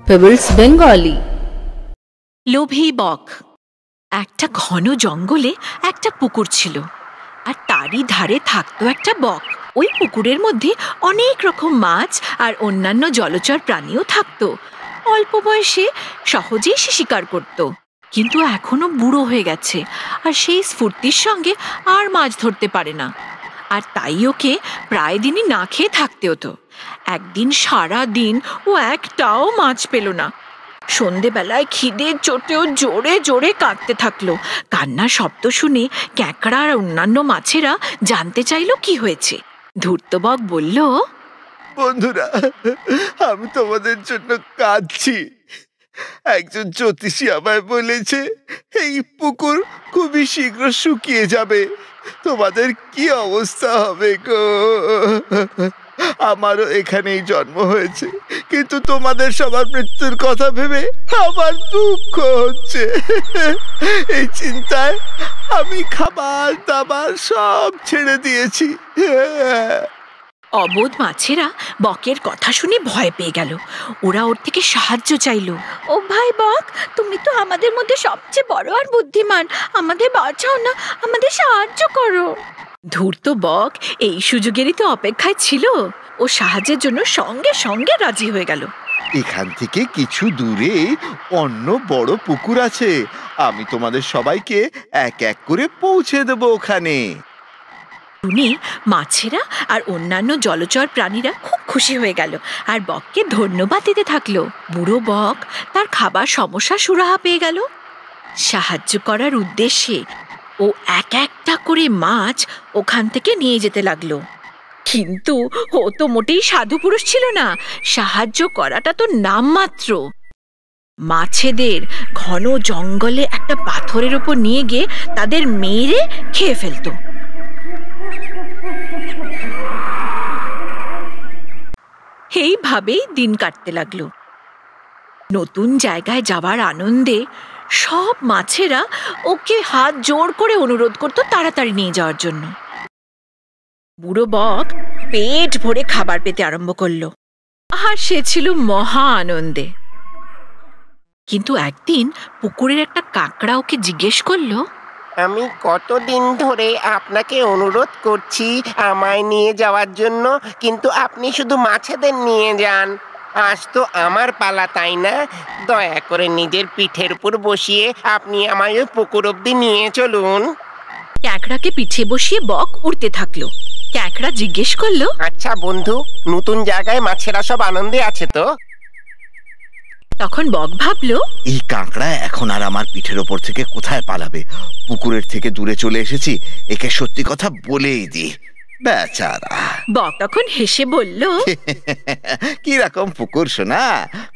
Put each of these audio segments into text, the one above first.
Pebbles Bengali. লোভী বক। একটা ঘন জঙ্গলে একটা পুকুর ছিল, আর তারই ধারে থাকতো একটা বক। ওই পুকুরের মধ্যে অনেক রকম মাছ আর অন্যান্য জলচর প্রাণীও থাকতো। অল্প বয়সে সহজেই সে শিকার করত, কিন্তু এখনো বুড়ো হয়ে গেছে, আর সেই স্ফূর্তির সঙ্গে আর মাছ ধরতে পারে না। আর তাই ওকে প্রায় দিনই না খেয়ে থাকতে হতো। একদিন সারা দিন ও একটাও মাছ পেল না। সন্ধেবেলায় খিদে চোটেও জোরে জোরে কাঁদতে থাকলো। কান্নার শব্দ শুনে ক্যাঁকড়া আর অন্যান্য মাছেরা জানতে চাইল কি হয়েছে। ধূর্ত বক বলল, বন্ধুরা, আমি তোমাদের জন্য কাঁদছি। একজন জ্যোতিষী আমায় বলেছে এই পুকুর খুবই শীঘ্র শুকিয়ে যাবে। তোমাদের কি অবস্থা হবে গো? আমারও এখানেই জন্ম হয়েছে, কিন্তু তোমাদের সবার মৃত্যুর কথা ভেবে আমার দুঃখ হচ্ছে। এই চিন্তায় আমি খাবার দাবার সব ছেড়ে দিয়েছি। অবোধ মাছেরা বকের কথা শুনে ভয় পেয়ে গেল। ওরা ওর থেকে সাহায্য চাইল। ও ভাই বক, তুমি তো আমাদের মধ্যে সবচেয়ে বড় আর বুদ্ধিমান, আমাদের বাঁচাও না, আমাদের সাহায্য করো। ধূর্ত বক এই সুযোগেরই তো অপেক্ষায় ছিল। ও সাহায্যের জন্য সঙ্গে সঙ্গে রাজি হয়ে গেল। এখান থেকে কিছু দূরে অন্য বড় পুকুর আছে, আমি তোমাদের সবাইকে এক এক করে পৌঁছে দেবো ওখানে। শুনে মাছেরা আর অন্যান্য জলচর প্রাণীরা খুব খুশি হয়ে গেল, আর বককে ধন্যবাদ দিতে থাকলো। বুড়ো বক তার খাবার সমস্যা সুরাহা পেয়ে গেল। সাহায্য করার উদ্দেশ্যে ও এক একটা করে মাছ ওখান থেকে নিয়ে যেতে লাগলো। কিন্তু ও তো মোটেই সাধু পুরুষ ছিল না, সাহায্য করাটা তো নামমাত্র। মাছেদের ঘন জঙ্গলে একটা পাথরের উপর নিয়ে গিয়ে তাদের মেরে খেয়ে ফেলতো। এইভাবেই দিন কাটতে লাগলো। নতুন জায়গায় যাওয়ার আনন্দে সব মাছেরা ওকে হাত জোড় করে অনুরোধ করতো তাড়াতাড়ি নিয়ে যাওয়ার জন্য। বুড়ো বক পেট ভরে খাবার পেতে আরম্ভ করলো, আর সে ছিল মহা আনন্দে। কিন্তু একদিন পুকুরের একটা কাঁকড়া ওকে জিজ্ঞেস করলো, আমি কতদিন ধরে আপনাকে অনুরোধ করছি আমায় নিয়ে যাওয়ার জন্য, কিন্তু আপনি শুধু মাছেদের নিয়ে যান। আজ তো আমার পালা, তাই না? দয়া করে নিজের পিঠের উপর বসিয়ে আপনি আমায় ওই পুকুর অব্দি নিয়ে চলুন। ক্যাঁকড়াকে পিঠে বসিয়ে বক উড়তে থাকলো। ক্যাঁকড়া জিজ্ঞেস করলো, আচ্ছা বন্ধু, নতুন জায়গায় মাছেরা সব আনন্দে আছে তো? তখন বক ভাবলো, এই কাঁকড়া এখন আর আমার পিঠের ওপর থেকে কোথায় পালাবে? পুকুরের থেকে দূরে চলে এসেছি, একে সত্যি কথা বলেই দি। বেচারা। বক তখন হেসে বলল, কি রকম পুকুর শোনা?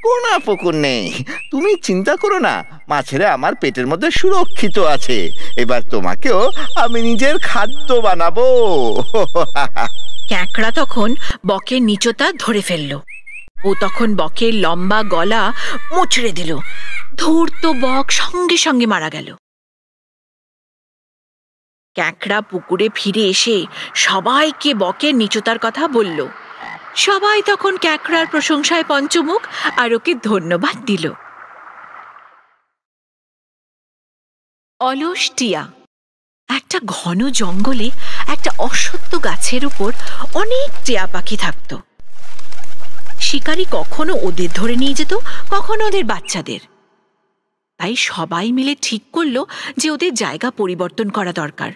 কোনা পুকুর নেই, তুমি চিন্তা করো না, মাছেরা আমার পেটের মধ্যে সুরক্ষিত আছে। এবার তোমাকেও আমি নিজের খাদ্য বানাবো। ক্যাঁকড়া তখন বকের নিচতা ধরে ফেলল। ও তখন বকের লম্বা গলা মুচড়ে দিল। ধূর্ত বক সঙ্গে সঙ্গে মারা গেল। ক্যাঁকড়া পুকুরে ফিরে এসে সবাইকে বকের নিচতার কথা বলল। সবাই তখন ক্যাঁকড়ার প্রশংসায় পঞ্চমুখ, আর ওকে ধন্যবাদ দিল। অলস টিয়া। একটা ঘন জঙ্গলে একটা অশ্বত্থ গাছের উপর অনেক টিয়া পাখি থাকত। শিকারী কখনো ওদের ধরে নিয়ে যেত, কখনো ওদের বাচ্চাদের। তাই সবাই মিলে ঠিক করলো যে ওদের জায়গা পরিবর্তন করা দরকার।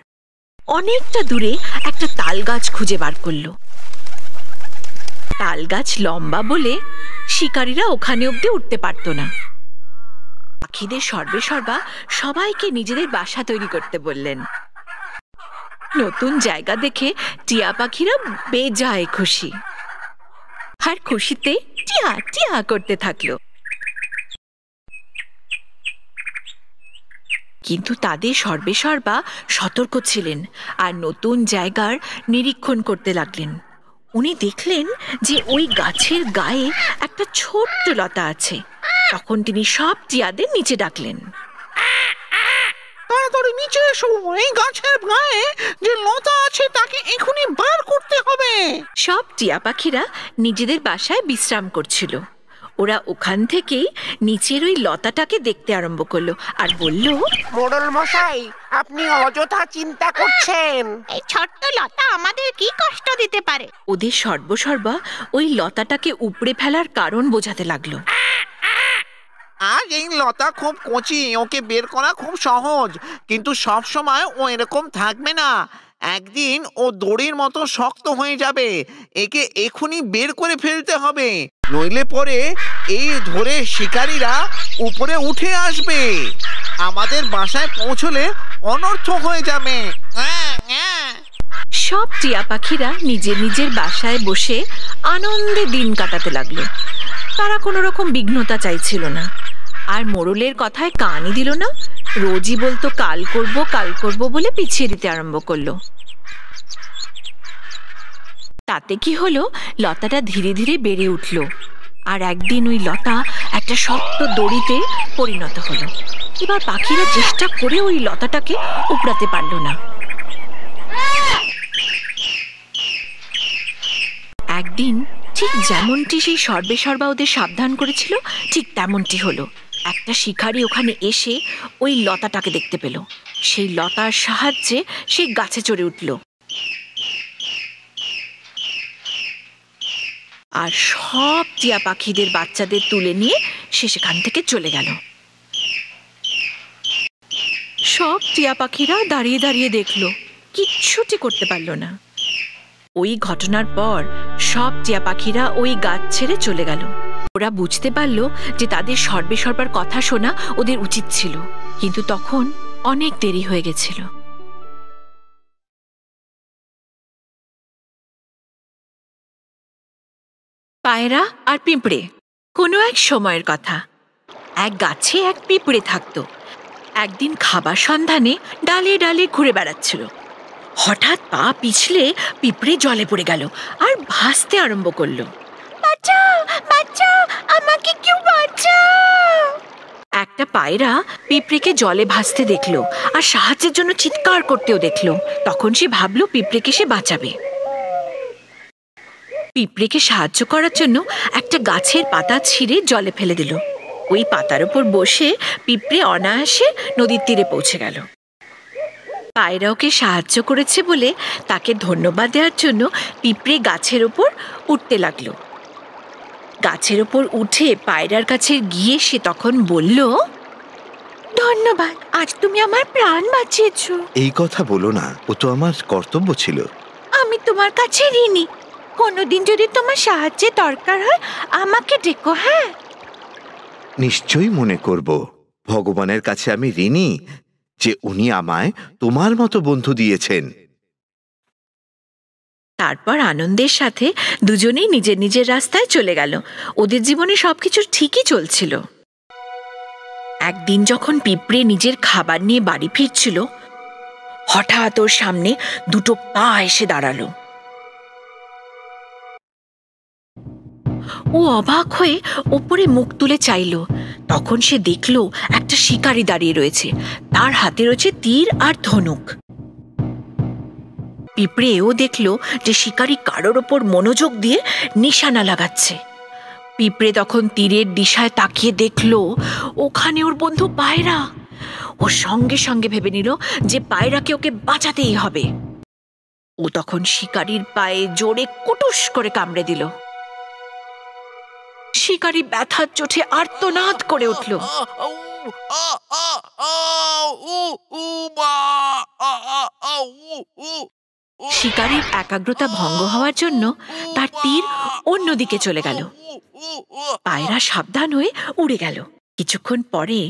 অনেকটা দূরে একটা তাল গাছ খুঁজে বার করলো। তাল গাছ লম্বা বলে শিকারীরা ওখানে অব্দি উঠতে পারত না। পাখিদের সর্বে সর্বা সবাইকে নিজেদের বাসা তৈরি করতে বললেন। নতুন জায়গা দেখে টিয়া পাখিরা বেজায় খুশি, আর খুশিতে টিয়া টিয়া করতে থাকলো। কিন্তু তাদের সর্বে সর্বা সতর্ক ছিলেন, আর নতুন জায়গার নিরীক্ষণ করতে লাগলেন। উনি দেখলেন যে ওই গাছের গায়ে একটা ছোট্ট লতা আছে। তখন তিনি সব টিয়াদের নিচে ডাকলেন, তাড়াতাড়ি নিচে এসো, এই গাছের গায়ে যে লতা আছে তাকে এখনই বার করতে হবে। সব টিয়া পাখিরা নিজেদের বাসায় বিশ্রাম করছিল। ওরা ওখান থেকেই নিচের ওই লতাটাকে দেখতে আরম্ভ করলো আর বলল, মোড়ল মশাই, আপনি অযথা চিন্তা করছেন। এই ছোট্ট লতা আমাদের কি কষ্ট দিতে পারে? ওদের সর্বসর্বা ওই লতাটাকে উপড়ে ফেলার কারণ বোঝাতে লাগলো। আজ এই লতা খুব কচি, ওকে বের করা খুব সহজ, কিন্তু সব সময় ও এরকম থাকবে না। একদিন ও দড়ির মতো শক্ত হয়ে যাবে। একে এখনই বের করে ফেলতে হবে, নইলে পরে এই ধরে শিকারীরা উপরে উঠে আসবে। আমাদের বাসায় পৌঁছলে অনর্থ হয়ে যাবে। সব টিয়া পাখিরা নিজের নিজের বাসায় বসে আনন্দে দিন কাটাতে লাগলো। তারা কোনো রকম বিঘ্নতা চাইছিল না, আর মোড়লের কথায় কানই দিল না। রোজই বলতো কাল করব বলে পিছিয়ে দিতে আরম্ভ করলো। তাতে কি হলো, লতাটা ধীরে ধীরে বেড়ে উঠল, আর একদিন ওই লতা একটা শক্ত দড়িতে পরিণত হলো। এবার পাখিরা চেষ্টা করে ওই লতাটাকে উপড়াতে পারল না। একদিন ঠিক যেমনটি সেই সর্বেসর্বা ওদের সাবধান করেছিল, ঠিক তেমনটি হলো। একটা শিকারী ওখানে এসে ওই লতাটাকে দেখতে পেল। সেই লতার সাহায্যে সেই গাছে চড়ে উঠল, আর সব টিয়া পাখিদের বাচ্চাদের তুলে নিয়ে সে সেখান থেকে চলে গেল। সব টিয়া পাখিরা দাঁড়িয়ে দাঁড়িয়ে দেখলো, কিচ্ছুটি করতে পারল না। ওই ঘটনার পর সব টিয়া পাখিরা ওই গাছ ছেড়ে চলে গেল। ওরা বুঝতে পারল যে তাদের সর্বেসর্বার কথা শোনা ওদের উচিত ছিল, কিন্তু তখন অনেক দেরি হয়ে গেছিল। পায়রা আর পিঁপড়ে। কোনো এক সময়ের কথা, এক গাছে এক পিঁপড়ে থাকতো। একদিন খাবার সন্ধানে ডালে ডালে ঘুরে বেড়াচ্ছিল। হঠাৎ পা পিছলে পিঁপড়ে জলে পড়ে গেল আর ভাসতে আরম্ভ করলো। বাঁচাও, বাঁচাও, আমাকে কেউ বাঁচাও। একটা পায়রা পিঁপড়েকে জলে ভাসতে দেখলো আর সাহায্যের জন্য চিৎকার করতেও দেখলো। তখন সে ভাবলো পিঁপড়েকে সে বাঁচাবে। পিঁপড়েকে সাহায্য করার জন্য একটা গাছের পাতা ছিঁড়ে জলে ফেলে দিল। ওই পাতার উপর বসে পিঁপড়ে অনায়াসে নদীর তীরে পৌঁছে গেল। পায়রা ওকে সাহায্য করেছে বলে তাকে ধন্যবাদ দেওয়ার জন্য পিঁপড়ে গাছের ওপর উঠতে লাগলো। গাছের ওপর উঠে পায়রার কাছে গিয়ে সে তখন বলল, ধন্যবাদ, আজ তুমি আমার প্রাণ বাঁচিয়েছো। এই কথা বলো না, ও তো আমার কর্তব্য ছিল। আমি তোমার কাছে ঋণী। কোনোদিন যদি তোমার সাহায্যের দরকার হয় আমাকে ডেকো। হ্যাঁ, নিশ্চয়ই মনে করব। ভগবানের কাছে আমি ঋণী যে উনি আমায় তোমার মতো বন্ধু দিয়েছেন। তারপর আনন্দের সাথে দুজনেই নিজের নিজের রাস্তায় চলে গেল। ওদের জীবনে সবকিছু ঠিকই চলছিল। একদিন যখন পিঁপড়ে নিজের খাবার নিয়ে বাড়ি ফিরছিল, হঠাৎ ওর সামনে দুটো পা এসে দাঁড়ালো। ও অবাক হয়ে ওপরে মুখ তুলে চাইল। তখন সে দেখল একটা শিকারী দাঁড়িয়ে রয়েছে, তার হাতে রয়েছে তীর আর ধনুক। পিঁপড়ে এও দেখল যে শিকারী কারোর ওপর মনোযোগ দিয়ে নিশানা লাগাচ্ছে। পিঁপড়ে তখন তীরের দিশায় তাকিয়ে দেখল ওখানে ওর বন্ধু পায়রা। ও সঙ্গে সঙ্গে ভেবে নিল যে পায়রাকে ওকে বাঁচাতেই হবে। ও তখন শিকারীর পায়ে জোরে কুটুস করে কামড়ে দিল। শিকারী ব্যথার চোটে আর্তনাদ করে উঠল। শিকারীর একাগ্রতা ভঙ্গ হওয়ার জন্য তার তীর অন্যদিকে চলে গেল। পায়রা সাবধান হয়ে উড়ে গেল। কিছুক্ষণ পরে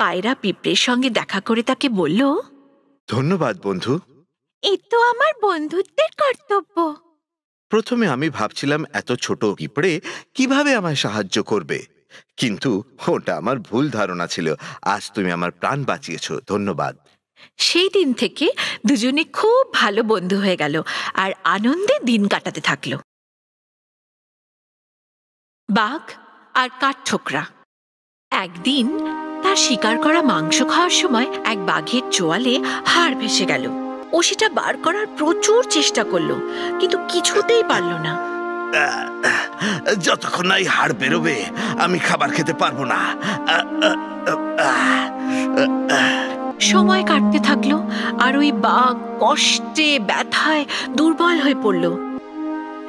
পায়রা পিঁপড়ের সঙ্গে দেখা করে তাকে বলল, ধন্যবাদ বন্ধু। এই তো আমার বন্ধুত্বের কর্তব্য। প্রথমে আমি ভাবছিলাম এত ছোট পিঁপড়ে কিভাবে আমায় সাহায্য করবে, কিন্তু ওটা আমার ভুল ধারণা ছিল। আজ তুমি আমার প্রাণ বাঁচিয়েছো, ধন্যবাদ। সেই দিন থেকে দুজনে খুব ভালো বন্ধু হয়ে গেল আর আনন্দে দিন কাটাতে থাকলো। বাঘ আর কাঠঠোকরা। একদিন তার শিকার করা মাংস খাওয়ার সময় এক বাঘের চোয়ালে হাড় ভেসে গেল। ও সেটা বার করার প্রচুর চেষ্টা করলো, কিন্তু কিছুতেই পারল না। যতক্ষণ না এই হাড় বেরোবে আমি খাবার খেতে পারবো না। সময় কাটতে থাকলো আর ওই বাঘ কষ্টে ব্যথায় দুর্বল হয়ে পড়ল।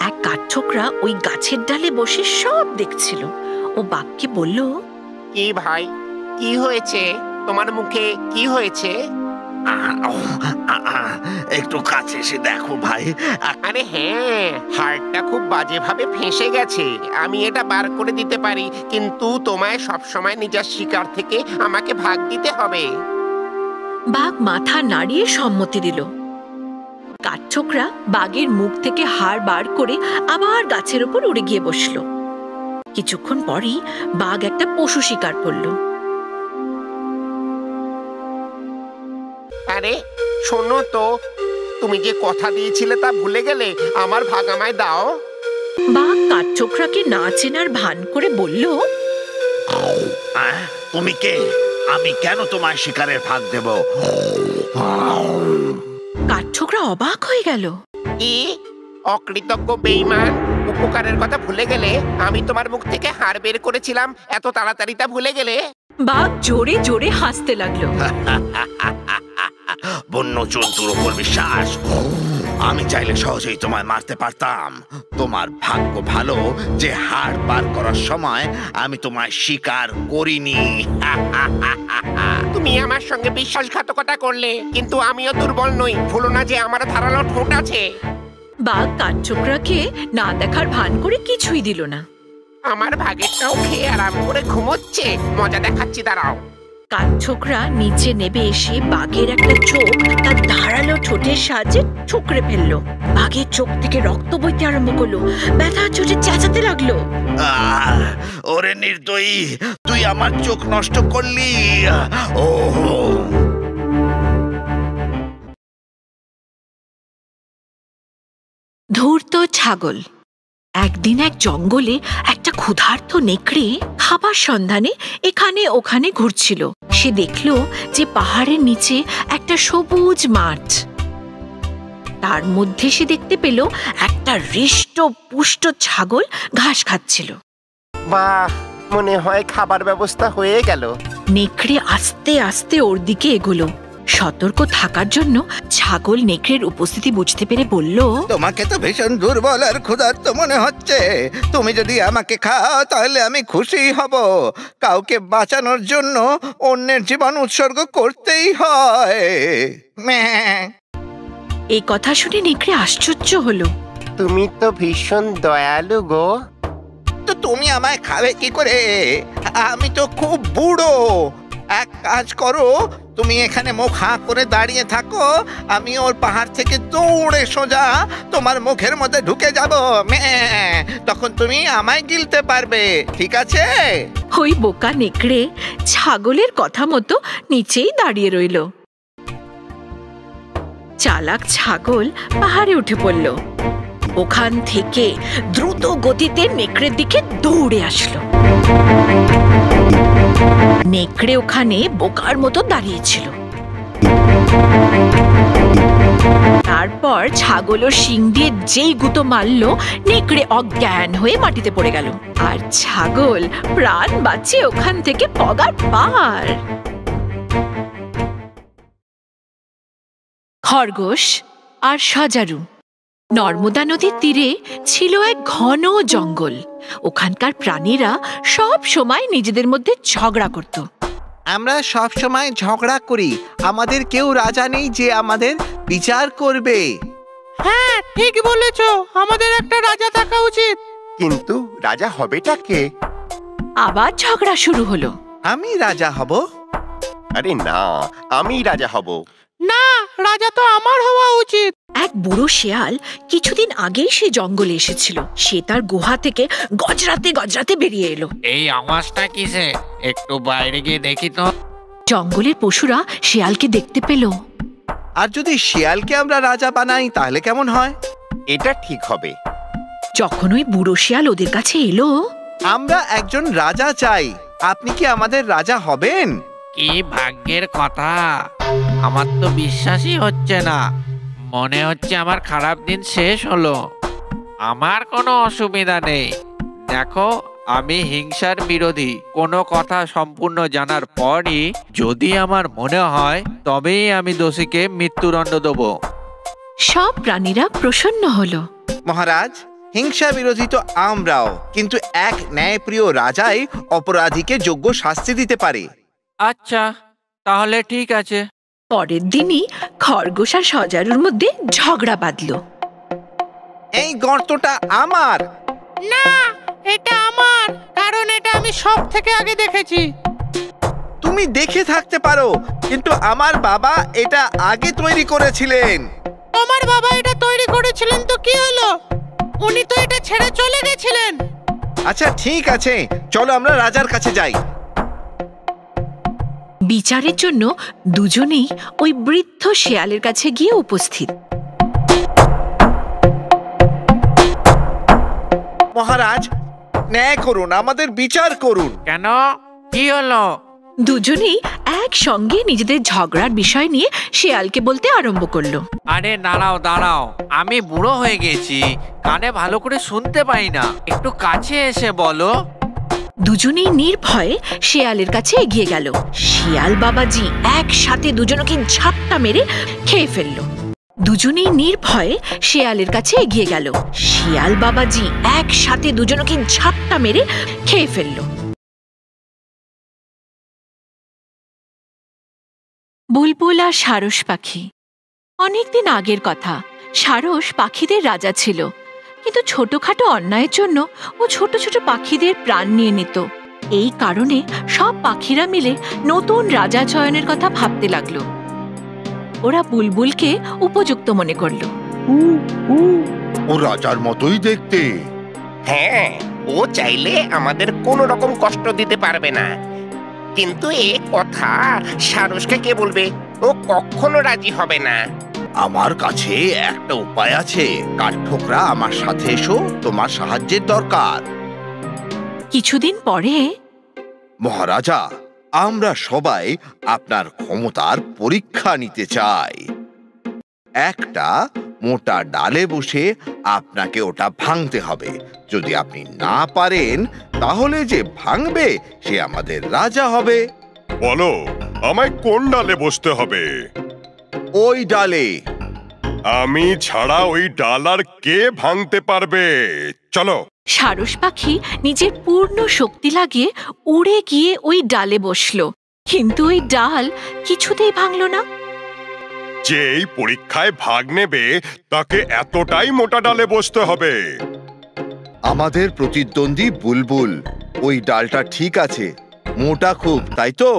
এক কাঠঠোকরা ওই গাছের ডালে বসে সব দেখছিল। ও বাঘকে বলল, কি ভাই, কি হয়েছে? তোমার মুখে কি হয়েছে? একটু কাছে এসে দেখো ভাই। আরে হ্যাঁ, হাড়টা খুব বাজেভাবে ফেঁসে গেছে। আমি এটা বার করে দিতে পারি, কিন্তু তোমায় সবসময় নিজের শিকার থেকে আমাকে ভাগ দিতে হবে। বাঘ মাথা নাড়িয়ে সম্মতি দিল। কাঠঠোকরা বাঘের মুখ থেকে হাড় বার করে আবার গাছের উপর উড়ে গিয়ে বসল। কিছুক্ষণ পরই বাঘ একটা পশু শিকার করল। আরে শোনো তো, তুমি যে কথা দিয়েছিলে তা ভুলে গেলে? আমার ভাগ আমায় দাও। বাঘ কাঠঠোকরাকে না চেনার ভান করে বলল, তুমি কে? আমি কেন তোমায় শিকারের ভাগ দেব? কাঠঠোকরা অবাক হয়ে গেল। কি অকৃতজ্ঞ বেঈমান! উপকারের কথা ভুলে গেলে? আমি তোমার মুখ থেকে হাড় বের করেছিলাম, এত তাড়াতাড়ি তা ভুলে গেলে? বাঘ জোরে জোরে হাসতে লাগলো। বন্য জন্তুর উপর বিশ্বাস? আমি চাইলে সহজেই তোমায় মারতে পারতাম। তোমার ভাগ্য ভালো যে হাড় বার করার সময় আমি তোমায় শিকার করিনি। তুমি আমার সঙ্গে বিশ্বাসঘাতকতা করলে, কিন্তু আমিও দুর্বল নই। ভুলো না যে আমার ধারালো ঠোঁট আছে। বাঘ কাঠঠোকরাকে না দেখার ভান করে কিছুই দিল না। আমার ভাগেরটাও খেয়ে আরাম করে ঘুমোচ্ছে। মজা দেখাচ্ছি, দাঁড়াও। কাঠঠোকরা নিচে নেমে এসে বাঘের একটা চোখ তার ধারালো ঠোঁটের সাহায্যে ঠুকরে ফেললো। বাঘের চোখ থেকে রক্ত বইতে আরম্ভ করলো। ব্যথার চোটে চেঁচাতে লাগলো। ওরে নির্দয়ী, তুই আমার চোখ নষ্ট করলি। ও ধূর্ত ছাগল। একদিন এক জঙ্গলে একটা ক্ষুধার্ত নেকড়ে খাবার সন্ধানে এখানে ওখানে ঘুরছিল। সে দেখল যে পাহাড়ের নিচে একটা সবুজ মাঠ। তার মধ্যে সে দেখতে পেল একটা হৃষ্ট পুষ্ট ছাগল ঘাস খাচ্ছিল। বাহ, মনে হয় খাবার ব্যবস্থা হয়ে গেল। নেকড়ে আস্তে আস্তে ওর দিকে এগোলো। সতর্ক থাকার জন্য ছাগল নেকড়ের উপস্থিতি বুঝতে পেরে বলল, তোমাকে তো ভীষণ দুর্বল আর ক্ষুধার্ত মনে হচ্ছে। তুমি যদি আমাকে খাও তাহলে আমি খুশি হব। কাউকে বাঁচানোর জন্য অন্যের জীবন উৎসর্গ করতেই হয়। এই কথা শুনে নেকড়ে আশ্চর্য হলো। তুমি তো ভীষণ দয়ালু গো। তো তুমি আমায় খাবে কি করে? আমি তো খুব বুড়ো। এক কাজ করো, তুমি এখানে মুখ হাঁ করে দাঁড়িয়ে থাকো। আমি ওর পাহাড় থেকে দৌড়ে সোজা তোমার মুখের মধ্যে ঢুকে যাব। তখন তুমি আমায় গিলতে পারবে, ঠিক আছে? ওই বোকা নেকড়ে ছাগলের কথা মতো নিচেই দাঁড়িয়ে রইল। চালাক ছাগল পাহাড়ে উঠে পড়ল। ওখান থেকে দ্রুত গতিতে নেকড়ের দিকে দৌড়ে আসলো। নেকড়ে ওখানে বোকার মতো দাঁড়িয়েছিল। তারপর ছাগল ও শিং দিয়ে যেই গুঁতো মারল, নেকড়ে অজ্ঞান হয়ে মাটিতে পড়ে গেল। আর ছাগল প্রাণ বাঁচিয়ে ওখান থেকে পগার পার। খরগোশ আর সজারু। নর্মদা নদীর তীরে ছিল এক ঘন জঙ্গল। ওখানকার প্রাণীরা সব সময় নিজেদের মধ্যে ঝগড়া করত। আমরা সব সময় ঝগড়া করি। আমাদের কেউ রাজা নেই যে আমাদের বিচার করবে। হ্যাঁ, ঠিক বলেছো, আমাদের একটা রাজা থাকা উচিত। কিন্তু রাজা হবেটা কে? আবার ঝগড়া শুরু হলো। আমি রাজা হব। আরে না, আমি রাজা হব। না, রাজা তো আমার হওয়া উচিত। এক বুড়ো শেয়াল কিছুদিন আগেই সে জঙ্গলে এসেছিল। সে তার গুহা থেকে গজরাতে গজরাতে বেরিয়ে এলো। এই আওয়াজটা কিসে? একটু বাইরে গিয়ে দেখি তো। জঙ্গলের পশুরা শিয়ালকে দেখতে পেল। আর যদি শিয়ালকে আমরা রাজা বানাই তাহলে কেমন হয়? এটা ঠিক হবে। যখন ওই বুড়ো শিয়াল ওদের কাছে এলো, আমরা একজন রাজা চাই। আপনি কি আমাদের রাজা হবেন? কি ভাগ্যের কথা! আমার তো বিশ্বাসই হচ্ছে না। মনে হচ্ছে আমার খারাপ দিন শেষ হলো। আমার কোনো অসুবিধা নেই। দেখো, আমি হিংসার বিরোধী। কোনো কথা সম্পূর্ণ জানার পরই যদি আমার মনে হয় তবেই আমি দোষীকে মৃত্যুদণ্ড দেব। সব প্রাণীরা প্রসন্ন হলো। মহারাজ, হিংসা বিরোধী তো আমরাও, কিন্তু এক ন্যায়প্রিয় রাজাই অপরাধীকে যোগ্য শাস্তি দিতে পারে। আচ্ছা, তাহলে ঠিক আছে। পরের দিনই খরগোশ আর সজারুর মধ্যে ঝগড়া বাঁধলো। এই গর্তটা আমার। না, এটা আমার, কারণ এটা আমি সব থেকে আগে দেখেছি। তুমি দেখে থাকতে পারো, কিন্তু আমার বাবা এটা আগে তৈরি করেছিলেন। তোমার বাবা এটা তৈরি করেছিলেন তো কি হলো? উনি তো এটা ছেড়ে চলে গেছিলেন। আচ্ছা ঠিক আছে, চলো আমরা রাজার কাছে যাই। বিচারের জন্য দুজনেই ওই বৃদ্ধ শেয়ালের কাছে গিয়ে উপস্থিত। মহারাজ, ন্যায় করুন, আমাদের বিচার করুন। কেন? কি হলো? দুজনেই একসঙ্গে নিজেদের ঝগড়ার বিষয় নিয়ে শেয়ালকে বলতে আরম্ভ করলো। আরে দাঁড়াও দাঁড়াও, আমি বুড়ো হয়ে গেছি, কানে ভালো করে শুনতে পাই না, একটু কাছে এসে বলো। দুজনেই নির্ভয়ে শেয়ালের কাছে এগিয়ে গেল। শিয়াল বাবাজি একসাথে দুজনকে ঝাপটা মেরে খেয়ে ফেললো। দুজনেই নির্ভয়ে শেয়ালের কাছে এগিয়ে গেল। শিয়াল বাবাজি একসাথে দুজনকে ঝাপটা মেরে খেয়ে ফেললো। বুলবুল আর সারস পাখি। অনেকদিন আগের কথা। সারস পাখিদের রাজা ছিল, কিন্তু ছোটখাটো অন্যায়ের জন্য ও ছোট ছোট পাখিদের প্রাণ নিয়ে নিত। এই কারণে সব পাখিরা মিলে নতুন রাজা চয়নের কথা ভাবতে লাগলো। ওরা বুলবুলকে উপযুক্ত মনে করলো। ও রাজার মতোই দেখতে। হ্যাঁ, ও চাইলে আমাদের কোনো রকম কষ্ট দিতে পারবে না। কিন্তু এ কথা সারসকে কে বলবে? ও কখনো রাজি হবে না। আমার কাছে একটা উপায় আছে। কাঠঠোকরা, আমার সাথে এসো, তোমার সাহায্যের দরকার। কিছুদিন পরে মহারাজা, আমরা সবাই আপনার ক্ষমতার পরীক্ষা নিতে চাই। একটা মোটা ডালে বসে আপনাকে ওটা ভাঙতে হবে। যদি আপনি না পারেন, তাহলে যে ভাঙবে সে আমাদের রাজা হবে। বলো, আমায় কোন ডালে বসতে হবে? ওই ডালে। আমি ছাড়া ওই ডাল আর কে ভাঙতে পারবে? চলো। সারস পাখি নিজের পূর্ণ শক্তি লাগিয়ে উড়ে গিয়ে ওই ডালে বসলো, কিন্তু ওই ডাল কিছুতেই ভাঙলো না। যে এই পরীক্ষায় ভাগ নেবে তাকে এতটাই মোটা ডালে বসতে হবে। আমাদের প্রতিদ্বন্দ্বী বুলবুল। ওই ডালটা ঠিক আছে, মোটা খুব, তাই তো?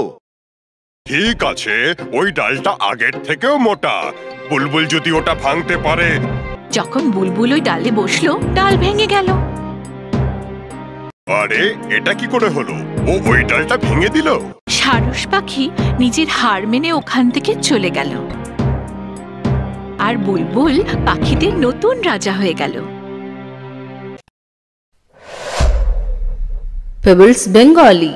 ঠিক আছে, ওই ডালটা আগের থেকেও মোটা। বুলবুল যদি ওটা ভাঙতে পারে। যখন বুলবুল ওই ডালে বসলো, ডাল ভেঙে গেল। আরে, এটা কি করে হলো? ও ওই ডালটা ভেঙে দিল। সারস পাখি নিজের হার মেনে ওখান থেকে চলে গেল, আর বুলবুল পাখিদের নতুন রাজা হয়ে গেল। Pebbles Bengali।